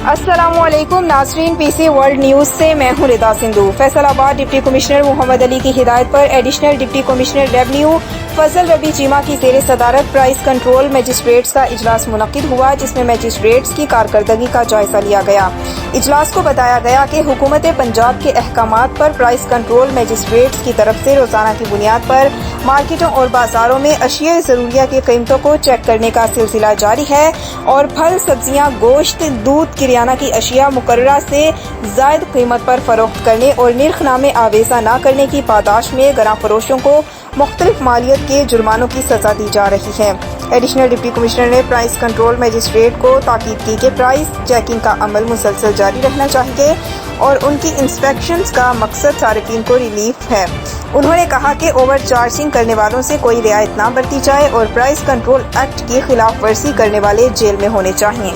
अस्सलामु अलैकुम नाज़रीन, पीसी वर्ल्ड न्यूज़ से मैं हूं रिदा सिंधु। फैसलाबाद डिप्टी कमिश्नर मोहम्मद अली की हिदायत पर एडिशनल डिप्टी कमिश्नर रेवेन्यू फजल रबी चीमा की ज़ेर सदारत प्राइस कंट्रोल मजिस्ट्रेट्स का इजलास मुनक्किद हुआ, जिसमें मजिस्ट्रेट्स की कारकर्दगी का जायजा लिया गया। इजलास को बताया गया कि हुकूमत पंजाब के अहकामात पर प्राइस कंट्रोल मजिस्ट्रेट्स की तरफ से रोजाना की बुनियाद पर मार्केटों और बाजारों में अशिया ज़रूरिया की कीमतों को चेक करने का सिलसिला जारी है और फल, सब्जियां, गोश्त, दूध, किरियाना की अशिया मुकर्ररा से जायद कीमत पर फरोख्त करने और निर्खनामे आवेजा न करने की पादाश में गरां फरोशों को मुख्तलिफ मालियत के जुर्मानों की सजा दी जा रही है। एडिशनल डिप्टी कमिश्नर ने प्राइस कंट्रोल मजिस्ट्रेट को ताकीद की कि प्राइस चेकिंग का अमल मुसलसल जारी रहना चाहिए और उनकी इंस्पेक्शंस का मकसद सार्फिन को रिलीफ है। उन्होंने कहा कि ओवर चार्जिंग करने वालों से कोई रियायत ना बरती जाए और प्राइस कंट्रोल एक्ट की खिलाफ वर्जी करने वाले जेल में होने चाहिए।